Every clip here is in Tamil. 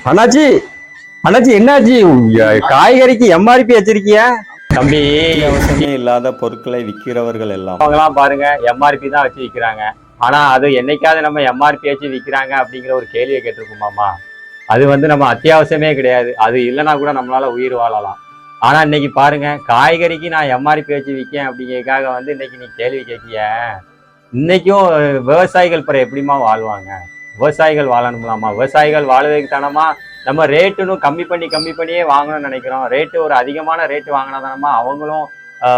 அண்ணாச்சி அண்ணாச்சி என்னாச்சு? காய்கறிக்கு எம்ஆர்பி வச்சிருக்கிய தம்பி? அவசியமே இல்லாத பொருட்களை விற்கிறவர்கள் எல்லாம் அவங்கலாம் பாருங்க எம்ஆர்பி தான் வச்சு விற்கிறாங்க. ஆனா அது என்னைக்காவது நம்ம எம்ஆர்பி வச்சு விற்கிறாங்க அப்படிங்கிற ஒரு கேள்வியை கேட்டிருக்கோமாமா? அது நம்ம அத்தியாவசியமே கிடையாது. அது இல்லைன்னா கூட நம்மளால உயிர் வாழலாம். ஆனா இன்னைக்கு பாருங்க, காய்கறிக்கு நான் எம்ஆர்பி வச்சு விற்கேன் அப்படிங்கிறதுக்காக இன்னைக்கு நீ கேள்வி கேட்கிய. இன்னைக்கும் விவசாயிகள் பிற எப்படிமா வாழ்வாங்க? விவசாயிகள் வாழணும்லாமா? விவசாயிகள் வாழ்வதற்கு தானமா நம்ம ரேட்டுன்னு கம்மி பண்ணியே வாங்கணும்னு நினைக்கிறோம். ரேட்டு ஒரு அதிகமான ரேட்டு வாங்கினா தானமா அவங்களும்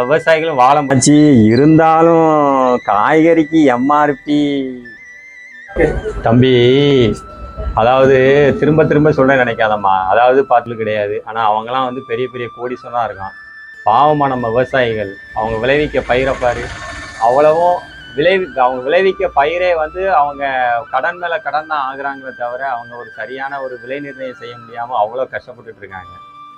விவசாயிகளும் வாழ முடிச்சு. இருந்தாலும் காய்கறிக்கு எம்ஆர்பி தம்பி, அதாவது திரும்ப திரும்ப சொல்ல நினைக்காதம்மா. அதாவது பார்த்து கிடையாது. ஆனா அவங்கலாம் பெரிய பெரிய கோடீஸ்வரனா இருக்கான். பாவமா நம்ம விவசாயிகள் அவங்க விளைவிக்க பயிரை பாரு. அவ்வளவும் அவங்க விளைவிக்க பயிரே அவங்க கடன் மேல கடன் தான் ஆகுறாங்களே தவிர அவங்க ஒரு சரியான ஒரு விலை நிர்ணயம் செய்ய முடியாம அவ்வளோ கஷ்டப்பட்டுட்டு இருக்காங்க.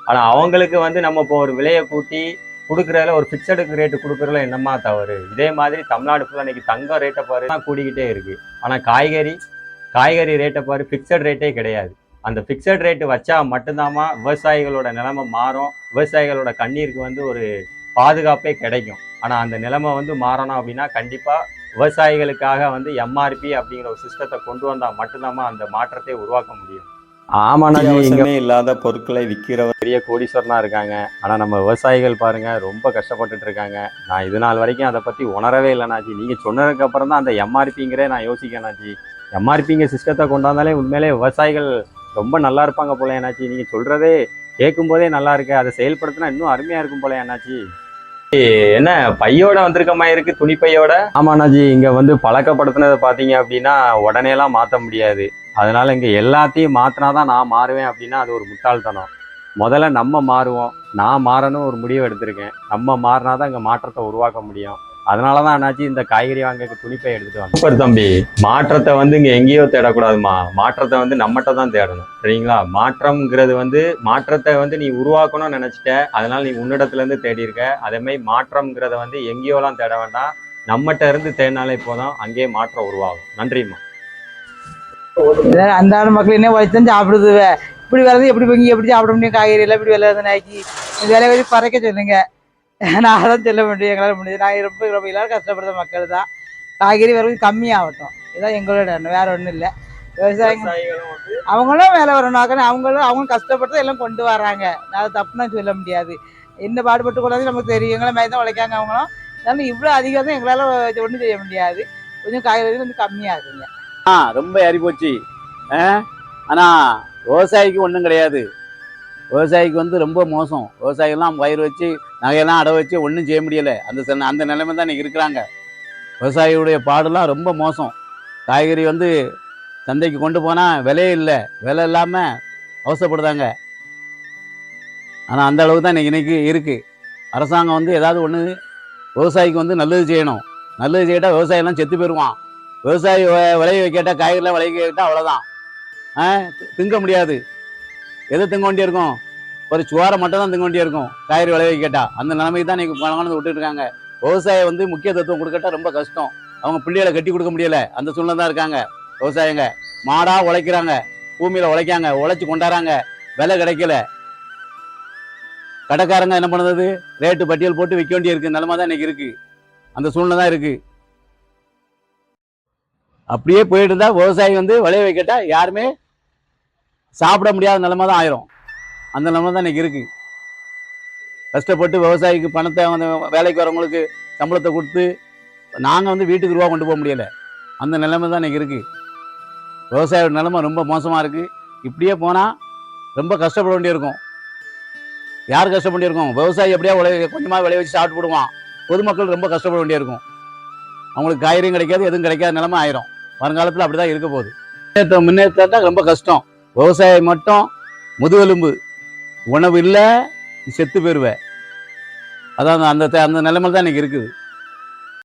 ஆனா அவங்களுக்கு நம்ம இப்போ ஒரு விலையை கூட்டி கொடுக்குறதுல ஒரு ஃபிக்ஸடு ரேட்டு கொடுக்குறதுல என்னமா தவறு? இதே மாதிரி தமிழ்நாடு ஃபுல்லாக இன்னைக்கு தங்கம் ரேட்டை பாரு தான் கூடிக்கிட்டே இருக்கு. ஆனா காய்கறி ரேட்டை பாரு, ஃபிக்ஸட் ரேட்டே கிடையாது. அந்த ஃபிக்ஸட் ரேட்டு வச்சா மட்டும்தாமா விவசாயிகளோட நிலைமை மாறும். விவசாயிகளோட கண்ணீருக்கு ஒரு பாதுகாப்பே கிடைக்கும். ஆனா அந்த நிலைமை மாறணும் அப்படின்னா கண்டிப்பா விவசாயிகளுக்காக எம்ஆர்பி அப்படிங்கிற ஒரு சிஸ்டத்தை கொண்டு வந்தா மட்டும்தாமா அந்த மாற்றத்தை உருவாக்க முடியும். ஆமாண்ணா, அவசியமே இல்லாத பொருட்களை விற்கிறவர் பெரிய கோடீஸ்வரனா இருக்காங்க. ஆனா நம்ம விவசாயிகள் பாருங்க ரொம்ப கஷ்டப்பட்டுட்டு இருக்காங்க. நான் இது நாள் வரைக்கும் அதை பத்தி உணரவே இல்லைனாச்சி. நீங்க சொன்னதுக்கு அப்புறம் தான் அந்த எம்ஆர்பிங்கிற நான் யோசிக்கணாச்சி. எம்ஆர்பிங்க சிஸ்டத்தை கொண்டாந்தாலே உண்மையிலே விவசாயிகள் ரொம்ப நல்லா இருப்பாங்க போல என்னாச்சு. நீங்க சொல்றதே கேட்கும் போதே நல்லா இருக்கு. அதை செயல்படுத்தினா இன்னும் அருமையா இருக்கும் போல என்னாச்சு. என்ன பையோட வந்திருக்க மாதிரி இருக்கு, துணி பையோட? ஆமாண்ணாஜி, இங்க பழக்கப்படுத்தினதை பாத்தீங்க அப்படின்னா உடனே எல்லாம் மாத்த முடியாது. அதனால இங்க எல்லாத்தையும் மாத்தினாதான் நான் மாறுவேன் அப்படின்னா அது ஒரு முட்டாள்தனம். முதல்ல நம்ம மாறுவோம். நான் மாறணும் ஒரு முடிவு எடுத்திருக்கேன். நம்ம மாறினாதான் இங்க மாற்றத்தை உருவாக்க முடியும். அதனாலதான் அண்ணாச்சி இந்த காய்கறி வாங்க துணிப்பை எடுத்துட்டு வந்தேன். சூப்பர் தம்பி. மாற்றத்தை இங்க எங்கேயோ தேடக்கூடாதுமா. மாற்றத்தை நம்மகிட்ட தான் தேடணும். சரிங்களா? மாற்றம்ங்கிறது மாற்றத்தை நீ உருவாக்கணும்னு நினைச்சிட்ட. அதனால நீ உன்னிடத்துல இருந்து தேடி இருக்க. அதே மாதிரி மாற்றம்ங்கிறத எங்கேயோலாம் தேட வேண்டாம். நம்மகிட்ட இருந்து தேடினாலே போதும், அங்கேயே மாற்றம் உருவாகும். நன்றிம்மா. அன்றாட மக்கள் என்ன வச்சுதான் சாப்பிடுது. இப்படி விளையாது எப்படி பொங்கி எப்படி சாப்பிட முடியும்? காய்கறி எல்லாம் இப்படி விளையாது நாய்க்கு விலை வச்சு பறைக்க சொல்லுங்க. நான் தான் சொல்ல முடியும், எங்களால் முடியுது. நாங்கள் ரொம்ப எல்லாரும் கஷ்டப்படுற மக்கள் தான். காய்கறி விலை கம்மியாகட்டும், இதான் எங்களோட எண்ணம், வேற ஒன்றும் இல்லை. விவசாயிகள் அவங்களும் வேலை வரணும். அவங்க கஷ்டப்பட்டு எல்லாம் கொண்டு வராங்க. நான் அதை தப்புனா சொல்ல முடியாது. என்ன பாடுபட்டு கொண்டாந்து நமக்கு தெரியும். எங்களை மாதிரி தான் உழைக்காங்க அவங்களும். அதனால இவ்வளோ அதிகம் தான் எங்களால் ஒன்றும் செய்ய முடியாது. கொஞ்சம் காய்கறி கம்மியாகுங்க. ரொம்ப ஏறி போச்சு. ஆனா விவசாயிக்கு ஒன்றும் கிடையாது. விவசாயிக்கு ரொம்ப மோசம். விவசாயிகள்லாம் பயிர் வச்சு நகையெல்லாம் அடை வச்சு ஒன்றும் செய்ய முடியலை. அந்த நிலைமை தான் இன்னைக்கு இருக்கிறாங்க. விவசாயியுடைய பாடுலாம் ரொம்ப மோசம். காய்கறி சந்தைக்கு கொண்டு போனால் விலையே இல்லை. விலை இல்லாமல் அவசரப்படுதாங்க. ஆனால் அந்த அளவுக்கு தான் இன்னைக்கு இருக்குது. அரசாங்கம் ஏதாவது ஒன்று விவசாயிக்கு நல்லது செய்யணும். நல்லது செய்யிட்டா விவசாயம்லாம் செத்து போயிடுவான். விவசாயி விளைய கேட்டால் காய்கறிலாம் விளைய கேட்டால் அவ்வளோதான். திங்க முடியாது. எது திங்க வேண்டிய இருக்கும்? ஒரு சுவாரை மட்டும் தான் திங்க வேண்டிய இருக்கும் காய்கறி விளைய கேட்டால். அந்த நிலைமைக்கு தான் இன்னைக்கு பணம் விட்டுட்டு இருக்காங்க. விவசாயம் முக்கியத்துவம் கொடுக்கட்டா ரொம்ப கஷ்டம். அவங்க பிள்ளைகளை கட்டி கொடுக்க முடியலை. அந்த சூழ்நிலை தான் இருக்காங்க விவசாயிங்க. மாடா உழைக்கிறாங்க, பூமியில உழைக்காங்க, உழைச்சி கொண்டாடுறாங்க. விலை கிடைக்கல. கடைக்காரங்க என்ன பண்ணுறது? ரேட்டு பட்டியல் போட்டு விற்க வேண்டிய இருக்கு நிலைமை தான் இன்னைக்கு இருக்கு. அந்த சூழ்நிலை தான் இருக்கு. அப்படியே போயிட்டு இருந்தா விவசாயி விளைய வைக்கட்டா யாருமே சாப்பிட முடியாத நிலைமை தான் ஆயிரும். அந்த நிலைமை தான் இன்னைக்கு இருக்கு. கஷ்டப்பட்டு விவசாயிக்கு பணத்தை வேலைக்கு வரவங்களுக்கு சம்பளத்தை கொடுத்து நாங்கள் வீட்டுக்கு ரூபா கொண்டு போக முடியலை. அந்த நிலைமை தான் இன்னைக்கு இருக்கு. விவசாயோட நிலைமை ரொம்ப மோசமாக இருக்கு. இப்படியே போனால் ரொம்ப கஷ்டப்பட வேண்டியிருக்கும். யார் கஷ்டப்பட வேண்டியிருக்கும்? விவசாயி எப்படியா கொஞ்சமாக விளைய வச்சு சாப்பிட்டு போடுவான். பொதுமக்கள் ரொம்ப கஷ்டப்பட வேண்டியிருக்கும். அவங்களுக்கு காய்கறியும் கிடைக்காது, எதுவும் கிடைக்காத நிலைமை ஆயிரும். வருங்காலத்தில் அப்படிதான் இருக்க போகுது. முன்னேற்றம் தான் ரொம்ப கஷ்டம். விவசாயம் மட்டும் முதுகெலும்பு. உணவு இல்லை, செத்து போயிருவேன். அதான் அந்த நிலைமையில் தான் இன்னைக்கு இருக்குது.